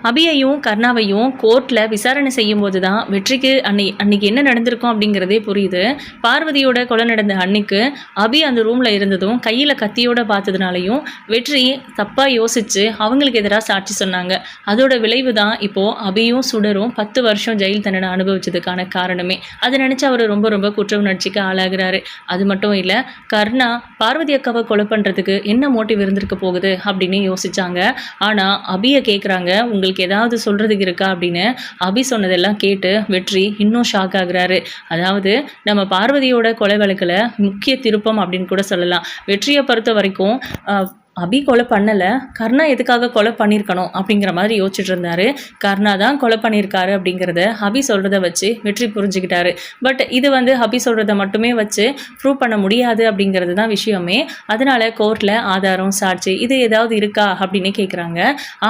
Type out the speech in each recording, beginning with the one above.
அபியையும் கர்ணாவையும் கோர்ட்டில் விசாரணை செய்யும் போது தான் வெற்றிக்கு அன்னைக்கு என்ன நடந்திருக்கும் அப்படிங்கிறதே புரியுது. பார்வதியோட கொலை நடந்த அன்னைக்கு அபி அந்த ரூமில் இருந்ததும் கையில் கத்தியோட பார்த்ததுனாலையும் வெற்றி தப்பாக யோசித்து அவங்களுக்கு எதிராக சாட்சி சொன்னாங்க. அதோட விளைவு தான் இப்போது அபியும் சுடரும் 10 வருஷம் ஜெயில் தண்டனை அனுபவிச்சதுக்கான காரணமே. அதை நினச்சி அவர் ரொம்ப ரொம்ப குற்ற உணர்ச்சிக்கு ஆளாகிறாரு. அது மட்டும் இல்லை, கர்ணா பார்வதி அக்காவை கொலை பண்ணுறதுக்கு என்ன மோட்டிவ் இருந்திருக்க போகுது அப்படின்னு யோசிச்சாங்க. ஆனால் அபியை கேட்குறாங்க, உங்களுக்கு ஏதாவது சொல்கிறதுக்கு இருக்கா அப்படின்னு. அபி சொன்னதெல்லாம் கேட்டு வெற்றி இன்னும் ஷாக் ஆகுறாரு. அதாவது நம்ம பார்வதியோட கொலை வழக்கில் முக்கிய திருப்பம் அப்படின்னு கூட சொல்லலாம். வெற்றியை பொறுத்த வரைக்கும் அபி கொலை பண்ணலை, கர்ணா எதுக்காக கொலை பண்ணியிருக்கணும் அப்படிங்கிற மாதிரி யோசிச்சுட்டு இருந்தாரு. கர்ணா தான் கொலை பண்ணியிருக்காரு அப்படிங்கிறத அபி சொல்கிறத வச்சு வெற்றி புரிஞ்சுக்கிட்டாரு. பட் இது அபி சொல்கிறத மட்டுமே வச்சு ப்ரூவ் பண்ண முடியாது அப்படிங்கிறது தான் விஷயமே. அதனால் கோர்ட்டில் ஆதாரம் சாட்சி இது ஏதாவது இருக்கா அப்படின்னு கேட்குறாங்க.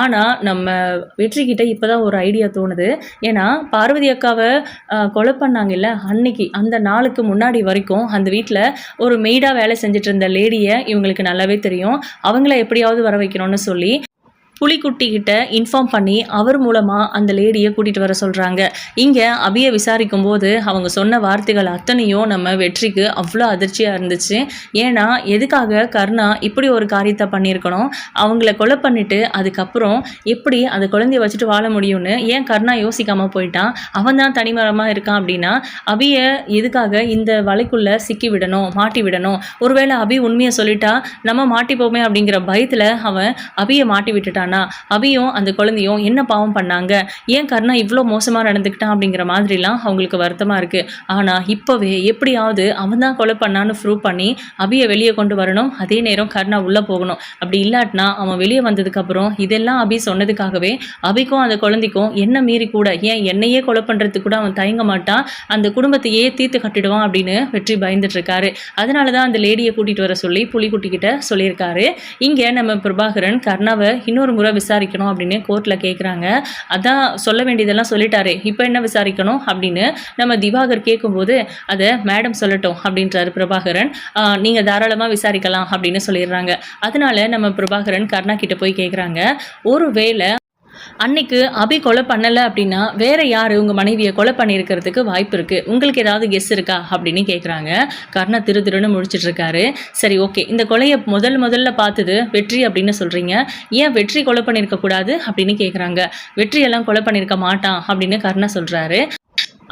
ஆனால் நம்ம வெற்றிக்கிட்ட இப்போ தான் ஒரு ஐடியா தோணுது. ஏன்னா பார்வதி அக்காவை கொலை பண்ணாங்கல்ல அன்னைக்கு, அந்த நாளுக்கு முன்னாடி வரைக்கும் அந்த வீட்டில் ஒரு மெய்டாக வேலை செஞ்சுட்டு இருந்த லேடியை இவங்களுக்கு நல்லாவே தெரியும். அவங்கள எப்படியாவது வர வைக்கணும்னு சொல்லி புலிக்குட்டி கிட்ட இன்ஃபார்ம் பண்ணி அவர் மூலமாக அந்த லேடியை கூட்டிகிட்டு வர சொல்கிறாங்க. இங்கே அபியை விசாரிக்கும் போது அவங்க சொன்ன வார்த்தைகள் அத்தனையும் நம்ம வெற்றிக்கு அவ்வளோ அதிர்ச்சியாக இருந்துச்சு. ஏன்னா எதுக்காக கர்ணா இப்படி ஒரு காரியத்தை பண்ணியிருக்கணும், அவங்கள கொலை பண்ணிவிட்டு அதுக்கப்புறம் எப்படி அந்த குழந்தைய வச்சுட்டு வாழ முடியும்னு ஏன் கர்ணா யோசிக்காமல் போயிட்டான். அவன் தான் தனிமரமாக இருக்கான் அப்படின்னா அபியை எதுக்காக இந்த வலைக்குள்ளே சிக்கி விடணும், மாட்டி விடணும். ஒருவேளை அபி உண்மையை சொல்லிட்டா நம்ம மாட்டிப்போமே அப்படிங்கிற பயத்தில் அவன் அபியை மாட்டி விட்டுட்டான். அபியும் அந்த குழந்தையும் என்ன பாவம் பண்ணாங்க, ஏன் கர்ணா இவ்வளோ மோசமாக நடந்துக்கிட்டான் அப்படிங்கிற மாதிரிலாம் அவங்களுக்கு வருத்தமாக இருக்குது. ஆனால் இப்போவே எப்படியாவது அவன் தான் கொலை பண்ணான்னு ப்ரூவ் பண்ணி அபியை வெளியே கொண்டு வரணும். அதே நேரம் கர்ணா உள்ளே போகணும். அப்படி இல்லாட்டினா அவன் வெளியே வந்ததுக்கப்புறம் இதெல்லாம் அபி சொன்னதுக்காகவே அபிக்கும் அந்த குழந்தைக்கும் என்ன மீறி கூட ஏன் என்னையே கொலை பண்ணுறதுக்கு கூட அவன் தயங்க மாட்டான், அந்த குடும்பத்தையே தீர்த்து கட்டிடுவான் அப்படின்னு வெற்றி பயந்துட்டு இருக்காரு. அதனால தான் அந்த லேடியை கூட்டிகிட்டு வர சொல்லி புலிக்குட்டிக்கிட்ட சொல்லியிருக்காரு. இங்கே நம்ம பிரபாகரன் கர்ணாவை இன்னொரு முறை விசாரிக்கணும் அப்படின்னு கோர்ட்டில் கேட்குறாங்க. அதான் சொல்ல வேண்டியதெல்லாம் சொல்லிட்டாரு, இப்போ என்ன விசாரிக்கணும் அப்படின்னு நம்ம திவாகர் கேட்கும்போது அதை மேடம் சொல்லட்டும் அப்படின்றாரு பிரபாகரன். நீங்கள் தாராளமாக விசாரிக்கலாம் அப்படின்னு சொல்லிடுறாங்க. அதனால நம்ம பிரபாகரன் கர்ணா கிட்ட போய் கேட்குறாங்க, ஒருவேளை அன்னைக்கு அபி கொலை பண்ணலை அப்படின்னா வேற யார் உங்கள் மனைவியை கொலை பண்ணியிருக்கிறதுக்கு வாய்ப்பு இருக்குது, உங்களுக்கு ஏதாவது கெஸ் இருக்கா அப்படின்னு கேட்குறாங்க. கர்ணா திருன்னு முழிச்சிட்டு இருக்காரு. சரி ஓகே, இந்த கொலையை முதல்ல பார்த்தது வெற்றி அப்படின்னு சொல்கிறீங்க, ஏன் வெற்றி கொலை பண்ணியிருக்கக்கூடாது அப்படின்னு கேட்குறாங்க. வெற்றியெல்லாம் கொலை பண்ணியிருக்க மாட்டான் அப்படின்னு கர்ணா சொல்கிறாரு.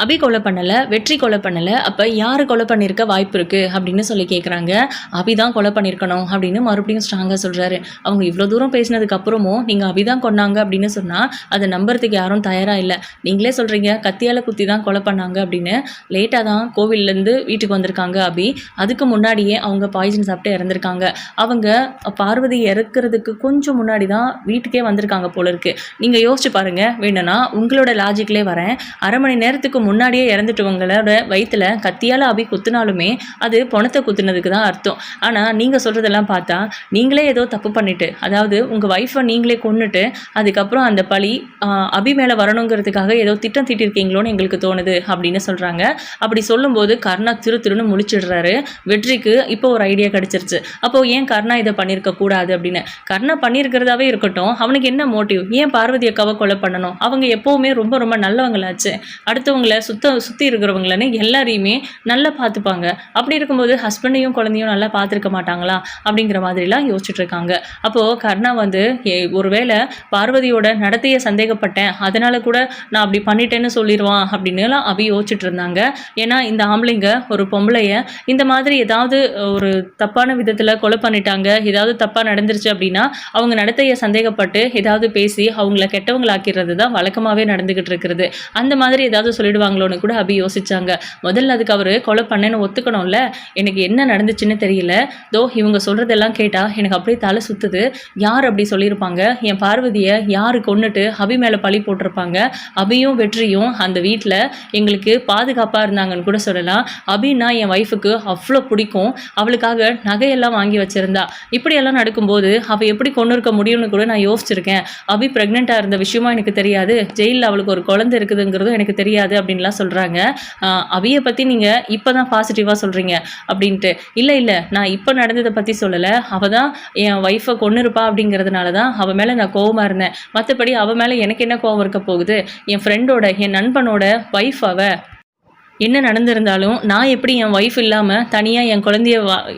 அபி கொலை பண்ணலை, வெற்றி கொலை பண்ணலை, அப்போ யார் கொலை பண்ணியிருக்க வாய்ப்பு இருக்குது அப்படின்னு சொல்லி கேட்குறாங்க. அபி தான் கொலை பண்ணியிருக்கணும் அப்படின்னு மறுபடியும் ஸ்ட்ராங்காக சொல்கிறாரு. அவங்க இவ்வளோ தூரம் பேசினதுக்கப்புறமும் நீங்கள் அபி தான் கொன்னாங்க அப்படின்னு சொன்னால் அதை நம்புறதுக்கு யாரும் தயாராக இல்லை. நீங்களே சொல்கிறீங்க கத்தியால் குத்தி தான் கொலை பண்ணாங்க அப்படின்னு. லேட்டாக தான் கோவில்லேருந்து வீட்டுக்கு வந்திருக்காங்க அபி. அதுக்கு முன்னாடியே அவங்க பாய்சன் சாப்பிட்டு இறந்துருக்காங்க. அவங்க பார்வதி இறக்குறதுக்கு கொஞ்சம் முன்னாடி தான் வீட்டுக்கே வந்திருக்காங்க போல இருக்குது. நீங்கள் யோசிச்சு பாருங்கள், வேணும்னா உங்களோட லாஜிக்லேயே வரேன். அரை மணி நேரத்துக்கு முன்னாடியே இறந்துட்டவங்களோட வயிற்றுல கத்தியால் அபி குத்துனாலுமே அது பணத்தை குத்துனதுக்கு தான் அர்த்தம். ஆனால் நீங்கள் சொல்கிறதெல்லாம் பார்த்தா நீங்களே ஏதோ தப்பு பண்ணிட்டு, அதாவது உங்கள் ஒய்ஃபை நீங்களே கொன்னுட்டு அதுக்கப்புறம் அந்த பழி அபி மேலே வரணுங்கிறதுக்காக ஏதோ திட்டம் தீட்டிருக்கீங்களோன்னு எங்களுக்கு தோணுது அப்படின்னு சொல்கிறாங்க. அப்படி சொல்லும்போது கர்ணா திருன்னு முழிச்சிடுறாரு. வெற்றிக்கு இப்போ ஒரு ஐடியா கிடச்சிருச்சு. அப்போது ஏன் கர்ணா இதை பண்ணியிருக்க கூடாது அப்படின்னு. கர்ணா பண்ணியிருக்கிறதாவே இருக்கட்டும், அவனுக்கு என்ன மோட்டிவ், ஏன் பார்வதி அக்காவை கொலை பண்ணணும்? அவங்க எப்போவுமே ரொம்ப ரொம்ப நல்லவங்களாச்சு, அடுத்தவங்களை சுற்றி இருக்கிறவங்களன்னு எல்லாரையுமே நல்லா பார்த்துப்பாங்க. அப்படி இருக்கும்போது ஹஸ்பண்டையும் குழந்தையும் நல்லா பார்த்துருக்க மாட்டாங்களா அப்படிங்கிற மாதிரிலாம் யோசிச்சுட்டு இருக்காங்க. அப்போது கர்ணா ஒருவேளை பார்வதியோட நடத்தையை சந்தேகப்பட்டேன், அதனால கூட நான் அப்படி பண்ணிட்டேன்னு சொல்லிடுவான் அப்படின்னுலாம் அபி யோசிச்சுட்டு இருந்தாங்க. ஏன்னா இந்த ஆம்பளைங்க ஒரு பொம்பளைய இந்த மாதிரி ஏதாவது ஒரு தப்பான விதத்தில் கொலை பண்ணிட்டாங்க, ஏதாவது தப்பாக நடந்துருச்சு அப்படின்னா அவங்க நடத்தையை சந்தேகப்பட்டு ஏதாவது பேசி அவங்கள கெட்டவங்களாக்கிறது தான் வழக்கமாகவே நடந்துக்கிட்டு இருக்கிறது. அந்த மாதிரி ஏதாவது சொல்லிடுவாங்களோன்னு கூட அபி யோசிச்சாங்க. முதல்ல அதுக்கு அவர் கொலை பண்ணேன்னு ஒத்துக்கணும்ல. எனக்கு என்ன நடந்துச்சுன்னு தெரியல, தோ இவங்க சொல்கிறதெல்லாம் கேட்டால் எனக்கு அப்படியே தலை சுற்றுது. யார் அப்படி சொல்லியிருப்பாங்க, என் பார்வதியை யார் கொன்னுட்டு அபி மேலே பழி போட்டிருப்பாங்க? அபியும் வெற்றியும் அந்த வீட்டில் எங்களுக்கு பாதுகாப்பாக இருந்தாங்கன்னு கூட சொல்லலாம். அபின்னா என் ஒய்ஃபுக்கு அவ்வளோ பிடிக்கும், அவளுக்காக நகையெல்லாம் வாங்கி வச்சுருந்தா. இப்படியெல்லாம் நடக்கும்போது அவள் எப்படி கொண்டு இருக்க முடியும்னு கூட நான் யோசிச்சிருக்கேன். அபி ப்ரெக்னெண்ட்டாக இருந்த விஷயமும் எனக்கு தெரியாது, ஜெயிலில் அவளுக்கு ஒரு குழந்தை இருக்குதுங்கிறதும் எனக்கு தெரியாது அப்படின்னு அப்படின்லாம் சொல்கிறாங்க. அபியை பற்றி நீங்கள் இப்போ தான் பாசிட்டிவாக சொல்கிறீங்க அப்படின்ட்டு. இல்லை நான் இப்போ நடந்ததை பற்றி சொல்லலை. அவள் தான் என் ஒய்ஃபை கொன்று இருப்பா அப்படிங்கிறதுனால தான் அவள் மேலே நான் கோவமாக இருந்தேன். மற்றபடி அவள் மேலே எனக்கு என்ன கோவம் இருக்க போகுது? என் ஃப்ரெண்டோட என் நண்பனோட ஒய்ஃப் அவள். என்ன நடந்திருந்தாலும் நான் எப்படி என் ஒய்ஃப் இல்லாமல் தனியாக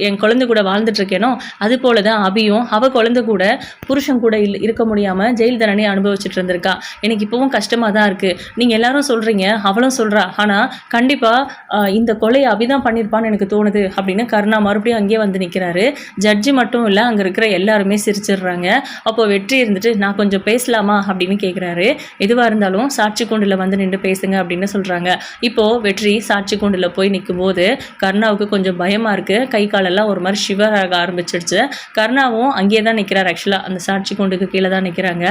என் குழந்தை கூட வாழ்ந்துட்டுருக்கேனோ அது போல தான் அபியும் அவள் குழந்தை கூட புருஷன் கூட இருக்க முடியாமல் ஜெயில் தண்டனை அனுபவிச்சுட்டு இருந்திருக்கா. எனக்கு இப்போவும் கஷ்டமாக தான் இருக்குது. நீங்கள் எல்லாரும் சொல்கிறீங்க, அவளும் சொல்கிறா. ஆனால் கண்டிப்பாக இந்த கொலையை அபி தான் பண்ணியிருப்பான்னு எனக்கு தோணுது அப்படின்னு கருணா மறுபடியும் அங்கேயே வந்து நிற்கிறாரு. ஜட்ஜி மட்டும் இல்லை, அங்கே இருக்கிற எல்லாருமே சிரிச்சிடுறாங்க. அப்போது வெற்றி இருந்துட்டு நான் கொஞ்சம் பேசலாமா அப்படின்னு கேட்குறாரு. எதுவாக இருந்தாலும் சாட்சி கூண்டில் வந்து நின்று பேசுங்க அப்படின்னு சொல்கிறாங்க. இப்போது வெற்றி சாட்சி கூண்டில் போய் நிற்கும்போது கருணாவுக்கு கொஞ்சம் பயமாக இருக்குது. கை காலெல்லாம் ஒரு மாதிரி ஷிவர் ஆக ஆரம்பிச்சிடுச்சு. கருணாவும் அங்கேயே தான் நிற்கிறார். ஆக்சுவலாக அந்த சாட்சி கூண்டுக்கு கீழே தான் நிற்கிறாங்க.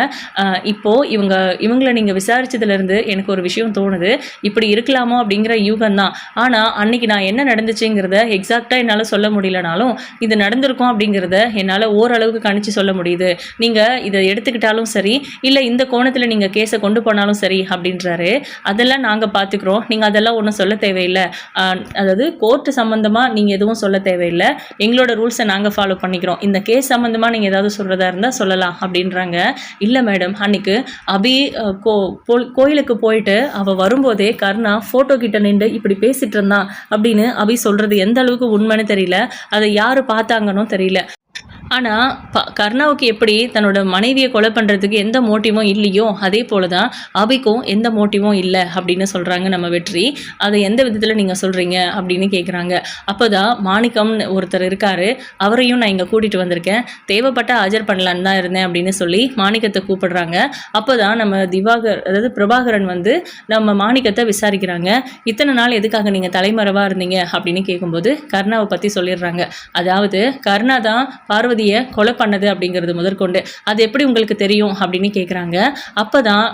இப்போது இவங்களை நீங்கள் விசாரிச்சதுலேருந்து எனக்கு ஒரு விஷயம் தோணுது. இப்படி இருக்கலாமோ அப்படிங்கிற யூகம் தான். ஆனால் அன்னைக்கு நான் என்ன நடந்துச்சுங்கிறத எக்ஸாக்டாக என்னால் சொல்ல முடியலனாலும் இது நடந்திருக்கும் அப்படிங்கிறத என்னால் ஓரளவுக்கு கணிச்சு சொல்ல முடியுது. நீங்கள் இதை எடுத்துக்கிட்டாலும் சரி, இல்லை இந்த கோணத்தில் நீங்கள் கேஸை கொண்டு போனாலும் சரி அப்படின்றாரு. அதெல்லாம் நாங்கள் பார்த்துக்குறோம், நீங்கள் அதெல்லாம் ஒன்றும் சொல்ல தேவையில்லை. அதாவது கோர்ட்டு சம்மந்தமாக நீங்கள் எதுவும் சொல்ல தேவையில்லை, எங்களோட ரூல்ஸை நாங்கள் ஃபாலோ பண்ணிக்கிறோம். இந்த கேஸ் சம்மந்தமாக நீங்கள் ஏதாவது சொல்கிறதா இருந்தால் சொல்லலாம் அப்படின்றாங்க. இல்லை மேடம், அன்னைக்கு அபி கோயிலுக்கு போயிட்டு அவள் வரும்போதே கருணா ஃபோட்டோ கிட்ட நின்று இப்படி பேசிகிட்டு இருந்தான் அப்படின்னு அபி சொல்கிறது எந்த அளவுக்கு உண்மைன்னு தெரியல. அதை யார் பார்த்தாங்கன்னு தெரியல. ஆனால் கருணாவுக்கு எப்படி தன்னோட மனைவியை கொலை பண்ணுறதுக்கு எந்த மோட்டிவும் இல்லையோ அதே போல தான் அபிக்கும் எந்த மோட்டிவும் இல்லை அப்படின்னு சொல்கிறாங்க நம்ம வெற்றி. அதை எந்த விதத்தில் நீங்கள் சொல்கிறீங்க அப்படின்னு கேட்குறாங்க. அப்போ தான் மாணிக்கம்னு ஒருத்தர் இருக்கார், அவரையும் நான் இங்கே கூட்டிகிட்டு வந்திருக்கேன், தேவைப்பட்ட ஆஜர் பண்ணலான்னு தான் இருந்தேன் அப்படின்னு சொல்லி மாணிக்கத்தை கூப்பிடுறாங்க. அப்போ தான் நம்ம அதாவது பிரபாகரன் வந்து நம்ம மாணிக்கத்தை விசாரிக்கிறாங்க. இத்தனை நாள் எதுக்காக நீங்கள் தலைமறைவாக இருந்தீங்க அப்படின்னு கேட்கும்போது கருணாவை பற்றி சொல்லிடுறாங்க. அதாவது கருணா தான் பார்வதியை கொலை பண்ணது அப்படிங்கிறது முதற்கொண்டு அது எப்படி உங்களுக்கு தெரியும் அப்படின்னு கேட்குறாங்க. அப்போ தான்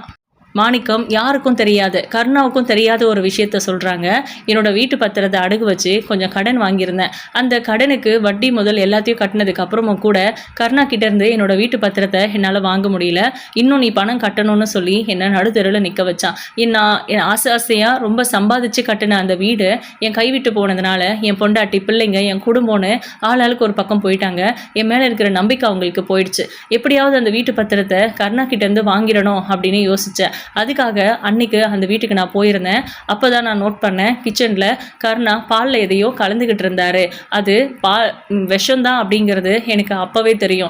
மாணிக்கம் யாருக்கும் தெரியாது, கருணாவுக்கும் தெரியாத ஒரு விஷயத்த சொல்கிறாங்க. என்னோட வீட்டு பத்திரத்தை அடகு வச்சு கொஞ்சம் கடன் வாங்கியிருந்தேன். அந்த கடனுக்கு வட்டி முதல் எல்லாத்தையும் கட்டினதுக்கு அப்புறமும் கூட கருணா கிட்டேருந்து என்னோட வீட்டு பத்திரத்தை என்னால் வாங்க முடியல, இன்னும் நீ பணம் கட்டணும்னு சொல்லி என்னை நடுத்தெருவில் நிற்க வச்சான். என் ஆசையாக ரொம்ப சம்பாதிச்சு கட்டின அந்த வீடு என் கைவிட்டு போனதுனால என் பொண்டாட்டி பிள்ளைங்க என் குடும்பம்னு ஆளாளுக்கு ஒரு பக்கம் போயிட்டாங்க. என் மேலே இருக்கிற நம்பிக்கை அவங்களுக்கு போயிடுச்சு. எப்படியாவது அந்த வீட்டு பத்திரத்தை கருணா கிட்டேருந்து வாங்கிடணும் அப்படின்னு யோசித்தேன். அதுக்காக அன்னைக்கு அந்த வீட்டுக்கு நான் போயிருந்தேன். அப்போ தான் நான் நோட் பண்ணேன், கிச்சனில் கருணா பாலில் எதையோ கலந்துக்கிட்டு இருந்தார். அது விஷம்தான் அப்படிங்கிறது எனக்கு அப்போவே தெரியும்.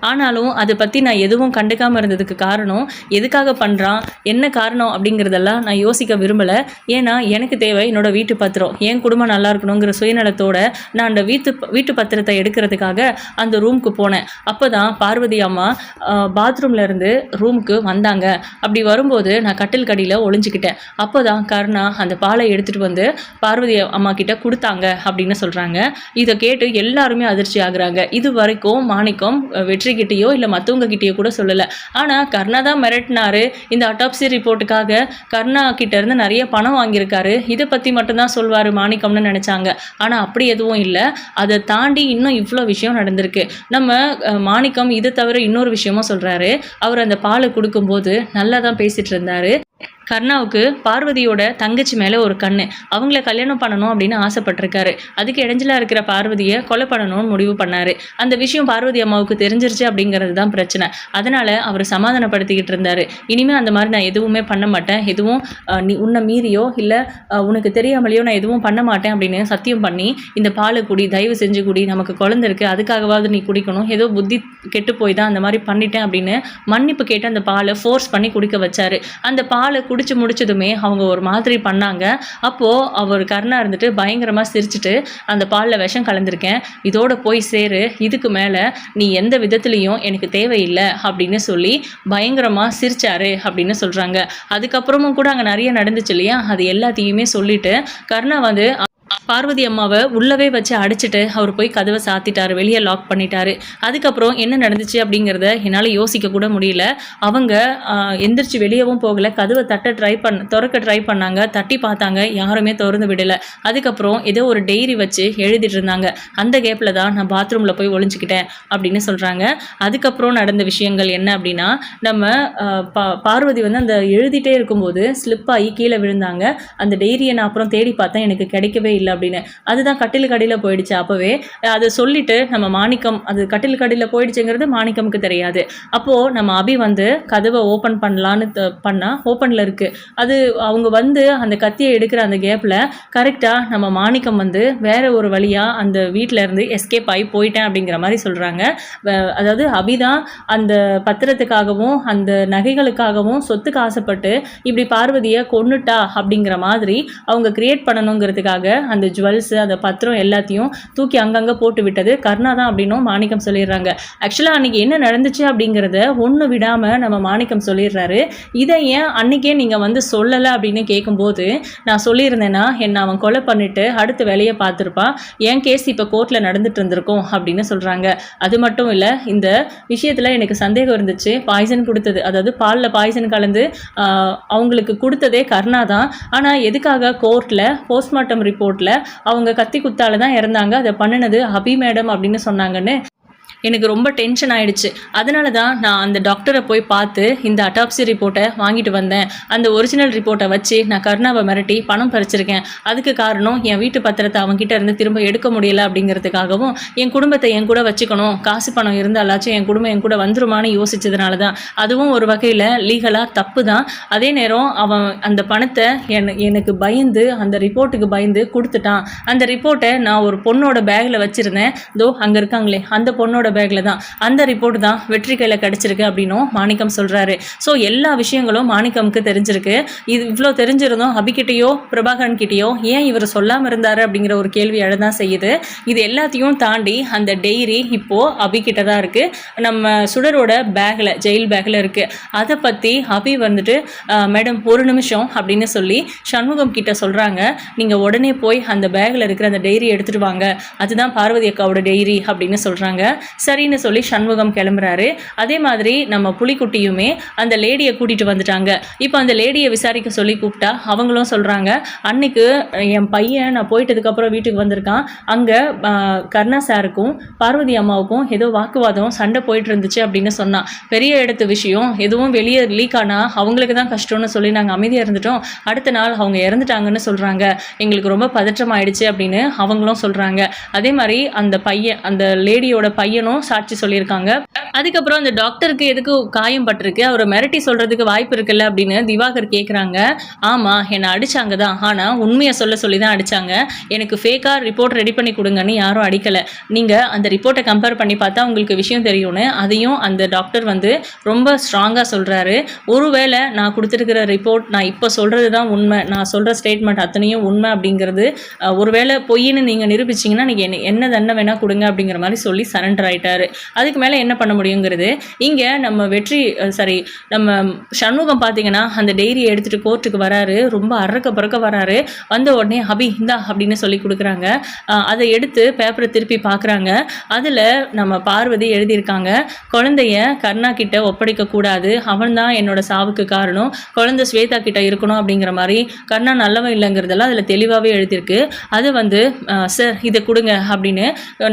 ஆனாலும் அதை பற்றி நான் எதுவும் கண்டுக்காமல் இருந்ததுக்கு காரணம், எதுக்காக பண்ணுறான், என்ன காரணம் அப்படிங்கிறதெல்லாம் நான் யோசிக்க விரும்பலை. ஏன்னா எனக்கு தேவை என்னோட வீட்டு பத்திரம், என் குடும்பம் நல்லா இருக்கணுங்கிற சுயநலத்தோடு நான் அந்த வீட்டு பத்திரத்தை எடுக்கிறதுக்காக அந்த ரூமுக்கு போனேன். அப்போ தான் பார்வதி அம்மா பாத்ரூமில் இருந்து ரூமுக்கு வந்தாங்க. அப்படி வரும்போது நான் கட்டில் கடியில் ஒளிஞ்சிக்கிட்டேன். அப்போ தான் கருணா அந்த பாலை எடுத்துகிட்டு வந்து பார்வதி அம்மா கிட்ட கொடுத்தாங்க அப்படின்னு சொல்கிறாங்க. இதை கேட்டு எல்லாருமே அதிர்ச்சி ஆகுறாங்க. இது வரைக்கும் மாணிக்கம் வெற்றி கிட்டேயோ இல்லை மற்றவங்க கிட்டேயோ கூட சொல்லலை. ஆனால் கருணா தான் மிரட்டினாரு. இந்த அட்டாப்சி ரிப்போர்ட்டுக்காக கருணா கிட்டேருந்து நிறைய பணம் வாங்கியிருக்காரு, இதை பற்றி மட்டும்தான் சொல்வார் மாணிக்கம்னு நினச்சாங்க. ஆனால் அப்படி எதுவும் இல்லை. அதை தாண்டி இன்னும் இவ்வளோ விஷயம் நடந்திருக்கு. நம்ம மாணிக்கம் இதை தவிர இன்னொரு விஷயமும் சொல்கிறாரு. அவர் அந்த பாலை கொடுக்கும்போது நல்லா தான் பேசிகிட்டு இருந்தார். கருணாவுக்கு பார்வதியோட தங்கச்சி மேலே ஒரு கண்ணு, அவங்கள கல்யாணம் பண்ணணும் அப்படின்னு ஆசைப்பட்டிருக்காரு. அதுக்கு இடைஞ்சலாக இருக்கிற பார்வதியை கொலை பண்ணணும்னு முடிவு பண்ணார். அந்த விஷயம் பார்வதி அம்மாவுக்கு தெரிஞ்சிருச்சு அப்படிங்கிறது தான் பிரச்சனை. அதனால் அவர் சமாதானப்படுத்திக்கிட்டு இருந்தார். இனிமேல் அந்த மாதிரி நான் எதுவுமே பண்ண மாட்டேன், எதுவும் நீ உன்னை மீறியோ இல்லை உனக்கு தெரியாமலையோ நான் எதுவும் பண்ண மாட்டேன் அப்படின்னு சத்தியம் பண்ணி இந்த பாலை குடி, தயவு செஞ்சு குடி, நமக்கு குழந்தை இருக்குது, அதுக்காகவாவது நீ குடிக்கணும், ஏதோ புத்தி கெட்டு போய் தான் அந்த மாதிரி பண்ணிட்டேன் அப்படின்னு மன்னிப்பு கேட்டு அந்த பாலை ஃபோர்ஸ் பண்ணி குடிக்க வச்சார். அந்த பாலை குடிச்சு முடிச்சதுமே அவங்க ஒரு மாதிரி பண்ணாங்க. அப்போது அவர் கருணா இருந்துட்டு பயங்கரமாக சிரிச்சுட்டு அந்த பாலில் விஷம் கலந்துருக்கேன், இதோட போய் சேரு, இதுக்கு மேலே நீ எந்த விதத்துலேயும் எனக்கு தேவையில்லை அப்படின்னு சொல்லி பயங்கரமாக சிரிச்சாரு அப்படின்னு சொல்கிறாங்க. அதுக்கப்புறமும் கூட அங்கே நிறைய நடந்துச்சு இல்லையா, அது எல்லாத்தையுமே சொல்லிட்டு கருணா வந்து பார்வதி அம்மாவை உள்ளவே வச்சு அடிச்சுட்டு அவர் போய் கதவை சாத்திட்டாரு, வெளியே லாக் பண்ணிட்டாரு. அதுக்கப்புறம் என்ன நடந்துச்சு அப்படிங்கிறத என்னால் யோசிக்க கூட முடியல. அவங்க எந்திரிச்சு வெளியவும் போகலை, கதவை திறக்க ட்ரை பண்ணாங்க, தட்டி பார்த்தாங்க, யாருமே திறந்து விடலை. அதுக்கப்புறம் ஏதோ ஒரு டைரி வச்சு எழுதிட்டு இருந்தாங்க. அந்த கேப்பில் தான் நான் பாத்ரூமில் போய் ஒளிஞ்சிக்கிட்டேன் அப்படின்னு சொல்கிறாங்க. அதுக்கப்புறம் நடந்த விஷயங்கள் என்ன அப்படின்னா, நம்ம பார்வதி வந்து அந்த எழுதிட்டே இருக்கும்போது ஸ்லிப் ஆகி கீழே விழுந்தாங்க. அந்த டைரியை நான் அப்புறம் தேடி பார்த்தேன், எனக்கு கிடைக்கவே இல்லை அப்படின்னு. அதுதான் கட்டிலுக்கு அடியில் போயிடுச்சு. அப்போவே அதை சொல்லிட்டு நம்ம மாணிக்கம் அது கட்டிலுக்கு அடியில் போயிடுச்சுங்கிறது மாணிக்கமுக்கு தெரியாது. அப்போது நம்ம அபி வந்து கதவை ஓப்பன் பண்ணலான்னு பண்ணால் ஓப்பனில் இருக்குது. அது அவங்க வந்து அந்த கத்தியை எடுக்கிற அந்த கேப்பில் கரெக்டாக நம்ம மாணிக்கம் வந்து வேற ஒரு வழியாக அந்த வீட்டில் இருந்து எஸ்கேப் ஆகி போயிட்டேன் அப்படிங்கிற மாதிரி சொல்கிறாங்க. அதாவது அபி தான் அந்த பத்திரத்துக்காகவும் அந்த நகைகளுக்காகவும் சொத்துக்கு ஆசைப்பட்டு இப்படி பார்வதியை கொன்னுட்டா அப்படிங்கிற மாதிரி அவங்க கிரியேட் பண்ணணுங்கிறதுக்காக அந்த ஜுவல்ஸு அந்த பத்திரம் எல்லாத்தையும் தூக்கி அங்கங்கே போட்டு விட்டது கர்ணா தான் அப்படின்னும் மாணிக்கம் சொல்லிடுறாங்க. ஆக்சுவலாக அன்றைக்கி என்ன நடந்துச்சு அப்படிங்கிறத ஒன்று விடாமல் நம்ம மாணிக்கம் சொல்லிடுறாரு. இதை ஏன் அன்றைக்கே நீங்கள் வந்து சொல்லலை அப்படின்னு கேட்கும்போது, நான் சொல்லியிருந்தேன்னா என்னை அவன் கொலை பண்ணிவிட்டு அடுத்த வேலையை பார்த்துருப்பான், என் கேஸ் இப்போ கோர்ட்டில் நடந்துட்டு இருந்திருக்கும் அப்படின்னு சொல்கிறாங்க. அது மட்டும் இல்லை, இந்த விஷயத்தில் எனக்கு சந்தேகம் இருந்துச்சு. பாய்சன் கொடுத்தது, அதாவது பாலில் பாய்சன் கலந்து அவங்களுக்கு கொடுத்ததே கர்ணா தான். ஆனால் எதுக்காக கோர்ட்டில் போஸ்ட்மார்ட்டம் ரிப்போர்ட்டில் அவங்க கத்தி குத்தால தான் இறந்தாங்க, அதை பண்ணினது அபி மேடம் அப்படின்னு சொன்னாங்கன்னு எனக்கு ரொம்ப டென்ஷன் ஆகிடுச்சு. அதனால தான் நான் அந்த டாக்டரை போய் பார்த்து இந்த அட்டாப்சி ரிப்போர்ட்டை வாங்கிட்டு வந்தேன். அந்த ஒரிஜினல் ரிப்போர்ட்டை வச்சு நான் கர்ணாவை மிரட்டி பணம் பறிச்சிருக்கேன். அதுக்கு காரணம் என் வீட்டு பத்திரத்தை அவங்ககிட்ட இருந்து திரும்ப எடுக்க முடியலை அப்படிங்கிறதுக்காகவும், என் குடும்பத்தை என் கூட வச்சுக்கணும், காசு பணம் இருந்தாலாச்சும் என் குடும்பம் என் கூட வந்துருமான்னு யோசிச்சதுனால தான். அதுவும் ஒரு வகையில் லீகலாக தப்பு தான். அதே நேரம் அவன் அந்த பணத்தை எனக்கு பயந்து, அந்த ரிப்போர்ட்டுக்கு பயந்து கொடுத்துட்டான். அந்த ரிப்போர்ட்டை நான் ஒரு பொண்ணோட பேக்கில் வச்சுருந்தேன், தோ அங்கே இருக்காங்களே அந்த பொண்ணோட பேக்கில் தான். அந்த ரிப்போர்ட் தான் வெற்றி கையில் கிடச்சிருக்கு அப்படின்னும் மாணிக்கம் சொல்கிறாரு. ஸோ எல்லா விஷயங்களும் மாணிக்கமுக்கு தெரிஞ்சிருக்கு. இது இவ்வளோ தெரிஞ்சிருந்தோம் அபிகிட்டையோ பிரபாகரன் கிட்டேயோ ஏன் இவர் சொல்லாமல் இருந்தார் அப்படிங்கிற ஒரு கேள்வி எழதான் செய்யுது. இது எல்லாத்தையும் தாண்டி அந்த டைரி இப்போது அபிகிட்ட தான் இருக்குது, நம்ம சுடரோட பேக்கில், ஜெயில் பேக்கில் இருக்குது. அதை பற்றி அபி வந்துட்டு மேடம் ஒரு நிமிஷம் அப்படின்னு சொல்லி சண்முகம் கிட்ட சொல்கிறாங்க. நீங்கள் உடனே போய் அந்த பேக்கில் இருக்கிற அந்த டைரி எடுத்துகிட்டு வாங்க, அதுதான் பார்வதி அக்காவோட டைரி அப்படின்னு சொல்கிறாங்க. சரின்னு சொல்லி சண்முகம் கிளம்புறாரு. அதே மாதிரி நம்ம புலிக்குட்டியுமே அந்த லேடியை கூட்டிகிட்டு வந்துட்டாங்க. இப்போ அந்த லேடியை விசாரிக்க சொல்லி கூப்பிட்டா அவங்களும் சொல்கிறாங்க, அன்னைக்கு என் பையன் நான் போயிட்டதுக்கப்புறம் வீட்டுக்கு வந்திருக்கான், அங்கே கர்ணா சாருக்கும் பார்வதி அம்மாவுக்கும் ஏதோ வாக்குவாதம் சண்டை போயிட்டு இருந்துச்சு அப்படின்னு சொன்னான். பெரிய இடத்து விஷயம் எதுவும் வெளியே லீக் ஆனால் அவங்களுக்கு தான் கஷ்டம்னு சொல்லி நாங்கள் அமைதியாக இருந்துட்டோம். அடுத்த நாள் அவங்க இறந்துட்டாங்கன்னு சொல்கிறாங்க. எங்களுக்கு ரொம்ப பதற்றம் ஆயிடுச்சு அப்படின்னு அவங்களும் சொல்கிறாங்க. அதே மாதிரி அந்த பையன், அந்த லேடியோட பையனும் சாட்சி சொல்லியிருக்காங்க. அதுக்கப்புறம் அந்த டாக்டருக்கு எதுக்கு காயம் பட்டிருக்கு, அவரை மிரட்டி சொல்றதுக்கு வாய்ப்பு இருக்குல்ல அப்படின்னு திவாகர் கேட்குறாங்க. ஆமாம், என்னை அடிச்சாங்க தான், ஆனால் உண்மையை சொல்லி தான் அடித்தாங்க. எனக்கு ஃபேக்காக ரிப்போர்ட் ரெடி பண்ணி கொடுங்கன்னு யாரும் அடிக்கலை. நீங்கள் அந்த ரிப்போர்ட்டை கம்பேர் பண்ணி பார்த்தா உங்களுக்கு விஷயம் தெரியும்னு அதையும் அந்த டாக்டர் வந்து ரொம்ப ஸ்ட்ராங்காக சொல்கிறாரு. ஒருவேளை நான் கொடுத்துருக்கிற ரிப்போர்ட், நான் இப்போ சொல்கிறது தான் உண்மை, நான் சொல்கிற ஸ்டேட்மெண்ட் அத்தனையும் உண்மை அப்படிங்கிறது ஒருவேளை பொய்ன்னு நீங்கள் நிரூபிச்சிங்கன்னா நீங்கள் என்ன தண்டனை வேணால் கொடுங்க அப்படிங்கிற மாதிரி சொல்லி சரண்டர் ஆகிட்டாரு. அதுக்கு மேலே என்ன பண்ண முடியுங்கிறது இங்கே நம்ம சண்முகம் பார்த்தீங்கன்னா அந்த டைரியை எடுத்துகிட்டு கோர்ட்டுக்கு வராரு. ரொம்ப அறக்க பறக்க வராரு. வந்த உடனே அபி இந்தா அப்படின்னு சொல்லி கொடுக்குறாங்க. அதை எடுத்து பேப்பரை திருப்பி பார்க்குறாங்க. அதில் நம்ம பார்வதி எழுதியிருக்காங்க, குழந்தைய கர்ணா கிட்ட ஒப்படைக்கக்கூடாது, அவன் தான் என்னோட சாவுக்கு காரணம், குழந்தை ஸ்வேதா கிட்ட இருக்கணும் அப்படிங்கிற மாதிரி. கர்ணா நல்லவன் இல்லைங்கிறதெல்லாம் அதில் தெளிவாகவே எழுதியிருக்கு. அது வந்து சார் இதை கொடுங்க அப்படின்னு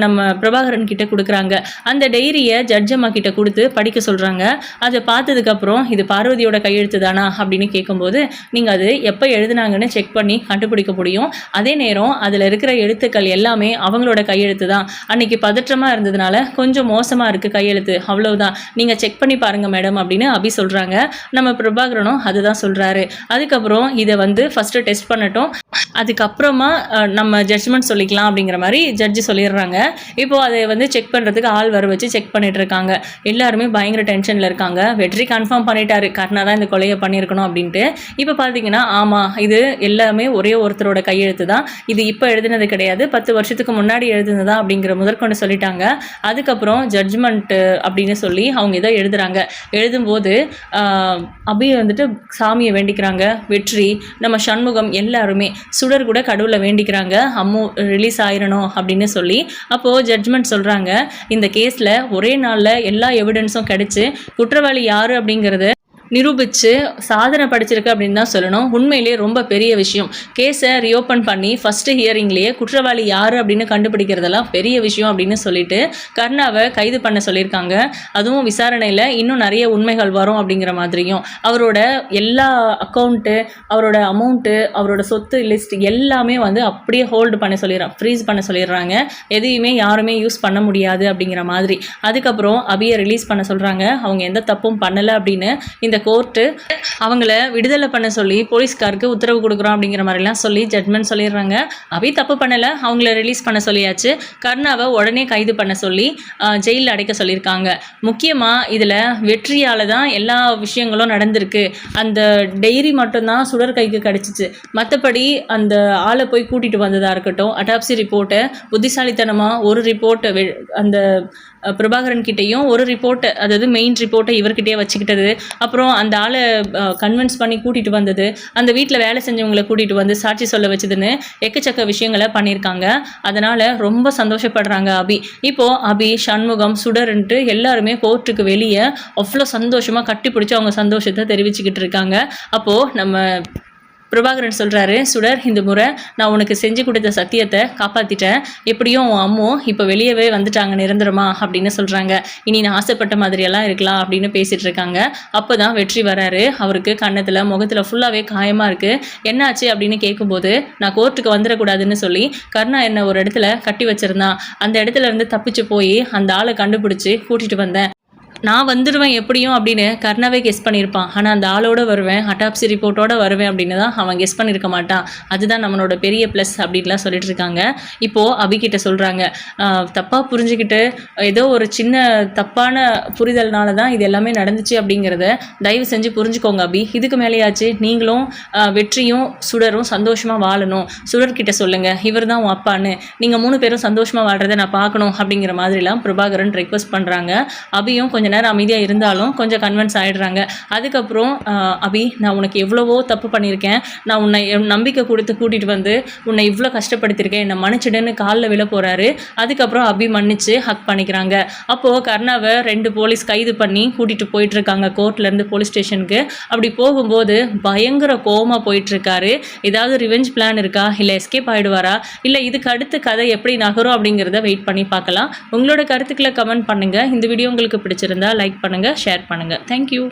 நம்ம பிரபாகரன் கிட்ட கொடுக்குறாங்க. அந்த டைரியை ஜட்ஜம்மா கிட்ட கொடுத்து படிக்க சொல்கிறாங்க. அதை பார்த்ததுக்கப்புறம் இது பார்வதியோட கையெழுத்து தானா அப்படின்னு கேட்கும்போது, நீங்கள் அது எப்போ எழுதுனாங்கன்னு செக் பண்ணி கண்டுபிடிக்க முடியும். அதே நேரம் அதில் இருக்கிற எழுத்துக்கள் எல்லாமே அவங்களோட கையெழுத்து தான். அன்றைக்கி பதற்றமாக இருந்ததுனால கொஞ்சம் மோசமாக இருக்குது கையெழுத்து, அவ்வளவுதான், நீங்கள் செக் பண்ணி பாருங்கள் மேடம் அப்படின்னு அபி சொல்கிறாங்க. நம்ம பிரபாகரனும் அதுதான் சொல்கிறாரு. அதுக்கப்புறம் இதை வந்து ஃபஸ்ட்டு டெஸ்ட் பண்ணட்டும், அதுக்கப்புறமா நம்ம ஜட்ஜ்மெண்ட் சொல்லிக்கலாம் அப்படிங்கிற மாதிரி ஜட்ஜி சொல்லிடுறாங்க. இப்போது அதை வந்து செக் பண்ணுறதுக்கு ஆள் வர வச்சு செக் பண்ணிட்டு இருக்காங்க. இருக்காங்க. எல்லாருமே பயங்கர டென்ஷனில் இருக்காங்க. வெற்றி கன்ஃபார்ம் பண்ணிட்டாரு கர்ணா தான் இந்த கொலையை பண்ணியிருக்கணும் அப்படின்ட்டு. இப்போ பார்த்தீங்கன்னா ஆமாம், இது எல்லாமே ஒரே ஒருத்தரோட கையெழுத்து தான், இது இப்போ எழுதுனது கிடையாது, 10 வருஷத்துக்கு முன்னாடி எழுதுனதா அப்படிங்கிற முதற்கொண்டு சொல்லிட்டாங்க. அதுக்கப்புறம் ஜட்ஜ்மெண்ட்டு அப்படின்னு சொல்லி அவங்க இதை எழுதுறாங்க. எழுதும்போது அபி வந்துட்டு சாமியை வேண்டிக்கிறாங்க. வெற்றி, நம்ம சண்முகம் எல்லாருமே, சுடர் கூட கடவுளை வேண்டிக்கிறாங்க அம்மு ரிலீஸ் ஆயிரணும் அப்படின்னு சொல்லி. அப்போது ஜட்ஜ்மெண்ட் சொல்கிறாங்க, இந்த கேஸில் ஒரே நாளில் எல்லா எவிடன்ஸும் கிடைச்சி குற்றவாளி யார் அப்படிங்கிறத நிரூபித்து சாதனை படிச்சிருக்கு அப்படின்னு தான் சொல்லணும். உண்மையிலே ரொம்ப பெரிய விஷயம். கேஸை ரீஓப்பன் பண்ணி ஃபஸ்ட்டு ஹியரிங்லேயே குற்றவாளி யார் அப்படின்னு கண்டுபிடிக்கிறதெல்லாம் பெரிய விஷயம் அப்படின்னு சொல்லிட்டு கர்ணாவை கைது பண்ண சொல்லியிருக்காங்க. அதுவும் விசாரணையில் இன்னும் நிறைய உண்மைகள் வரும் அப்படிங்கிற மாதிரியும், அவரோட எல்லா அக்கௌண்ட்டு, அவரோட அமௌண்ட்டு, அவரோட சொத்து லிஸ்ட் எல்லாமே வந்து அப்படியே ஹோல்டு பண்ண சொல்லிடுறாங்க, ஃப்ரீஸ் பண்ண சொல்லிடுறாங்க. எதையுமே யாருமே யூஸ் பண்ண முடியாது அப்படிங்கிற மாதிரி. அதுக்கப்புறம் அபியை ரிலீஸ் பண்ண சொல்கிறாங்க. அவங்க எந்த தப்பும் பண்ணலை அப்படின்னு இந்த கோர்ட்டு அவங்கள விடுதலை பண்ண சொல்லி போலீஸ்காருக்கு உத்தரவு கொடுக்குறோம் அப்படிங்கிற மாதிரிலாம் சொல்லி ஜட்மெண்ட் சொல்லிடுறாங்க. அபி தப்பு பண்ணலை, அவங்கள ரிலீஸ் பண்ண சொல்லியாச்சு. கர்ணாவை உடனே கைது பண்ண சொல்லி ஜெயிலில் அடைக்க சொல்லியிருக்காங்க. முக்கியமாக இதில் வெற்றியால் தான் எல்லா விஷயங்களும் நடந்திருக்கு. அந்த டைரி மட்டும்தான் சுடர் கைக்கு கிடச்சிச்சு. மற்றபடி அந்த ஆளை போய் கூட்டிகிட்டு வந்ததாக இருக்கட்டும், அட்டாப்சி ரிப்போர்ட்டை புத்திசாலித்தனமாக ஒரு ரிப்போர்ட்டை அந்த பிரபாகரன் கிட்டேயும் ஒரு ரிப்போர்ட்டை, அதாவது மெயின் ரிப்போர்ட்டை இவர்கிட்டயே வச்சுக்கிட்டது, அப்புறம் அந்த ஆளை கன்வின்ஸ் பண்ணி கூட்டிகிட்டு வந்தது, அந்த வீட்டில் வேலை செஞ்சவங்களை கூட்டிகிட்டு வந்து சாட்சி சொல்ல வச்சதுன்னு எக்கச்சக்க விஷயங்களை பண்ணியிருக்காங்க. அதனால் ரொம்ப சந்தோஷப்படுறாங்க அபி. இப்போது அபி, சண்முகம், சுடர்ன்ட்டு எல்லாருமே கோர்ட்டுக்கு வெளியே அவ்வளோ சந்தோஷமாக கட்டி பிடிச்சி அவங்க சந்தோஷத்தை தெரிவிச்சுக்கிட்டு இருக்காங்க. அப்போது நம்ம பிரபாகரன் சொல்கிறாரு, சுடர், இந்த முறை நான் உனக்கு செஞ்சு கொடுத்த சத்தியத்தை காப்பாற்றிட்டேன், எப்படியும் உன் அம்மோ இப்போ வெளியவே வந்துட்டாங்க நிரந்தரமா அப்படின்னு சொல்கிறாங்க. இனி நான் ஆசைப்பட்ட மாதிரியெல்லாம் இருக்கலாம் அப்படின்னு பேசிகிட்டு இருக்காங்க. அப்போ தான் வெற்றி வராரு. அவருக்கு கன்னத்தில் முகத்தில் ஃபுல்லாகவே காயமாக இருக்குது. என்னாச்சு அப்படின்னு கேட்கும்போது, நான் கோர்ட்டுக்கு வந்துடக்கூடாதுன்னு சொல்லி கர்ணா என்னை ஒரு இடத்துல கட்டி வச்சுருந்தான், அந்த இடத்துல இருந்து தப்பிச்சு போய் அந்த ஆளை கண்டுபிடிச்சி கூட்டிகிட்டு வந்தேன். நான் வந்துடுவேன் எப்படியும் அப்படின்னு கர்ணாவே கெஸ் பண்ணியிருப்பான். ஆனால் அந்த ஆளோடு வருவேன், அட்டாப்சி ரிப்போர்ட்டோடு வருவேன் அப்படின்னு தான் அவன் கெஸ் பண்ணியிருக்க மாட்டான். அதுதான் நம்மளோட பெரிய ப்ளஸ் அப்படின்லாம் சொல்லிட்டு இருக்காங்க. இப்போது அபிகிட்ட சொல்கிறாங்க, தப்பாக புரிஞ்சுக்கிட்டு ஏதோ ஒரு சின்ன தப்பான புரிதல்னால தான் இது எல்லாமே நடந்துச்சு அப்படிங்கிறத தயவு செஞ்சு புரிஞ்சுக்கோங்க அபி. இதுக்கு மேலேயாச்சு நீங்களும் வெற்றியும் சுடரும் சந்தோஷமாக வாழணும். சுடர்கிட்ட சொல்லுங்கள், இவர் தான் உன் அப்பான்னு, நீங்கள் 3 பேரும் சந்தோஷமாக வாழ்கிறத நான் பார்க்கணும் அப்படிங்கிற மாதிரிலாம் பிரபாகரன் ரெக்வஸ்ட் பண்ணுறாங்க. அபியும் கொஞ்சம் நேரம் அமைதியாக இருந்தாலும் கொஞ்சம் கன்வின்ஸ் ஆகிடுறாங்க. அதுக்கப்புறம் அபி, நான் உனக்கு எவ்வளவோ தப்பு பண்ணியிருக்கேன், நான் உன்னை நம்பிக்கை கொடுத்து கூட்டிகிட்டு வந்து உன்னை இவ்வளோ கஷ்டப்படுத்தியிருக்கேன், என்னை மன்னிச்சிடுன்னு காலில் விழ போகிறாரு. அதுக்கப்புறம் அபி மன்னிச்சு ஹக் பண்ணிக்கிறாங்க. அப்போது கர்ணாவை 2 போலீஸ் கைது பண்ணி கூட்டிகிட்டு போயிட்டுருக்காங்க கோர்ட்லேருந்து போலீஸ் ஸ்டேஷனுக்கு. அப்படி போகும்போது பயங்கர கோவமாக போயிட்டுருக்காரு. ஏதாவது ரிவெஞ்ச் பிளான் இருக்கா, இல்லை எஸ்கேப் ஆகிடுவாரா, இல்லை இதுக்கு அடுத்து கதை எப்படி நகரும் அப்படிங்கிறத வெயிட் பண்ணி பார்க்கலாம். உங்களோட கருத்துக்களை கமெண்ட் பண்ணுங்கள். இந்த வீடியோ உங்களுக்கு பிடிச்சிருந்தா லைக் பண்ணுங்கள், ஷேர் பண்ணுங்கள். தேங்க்யூ.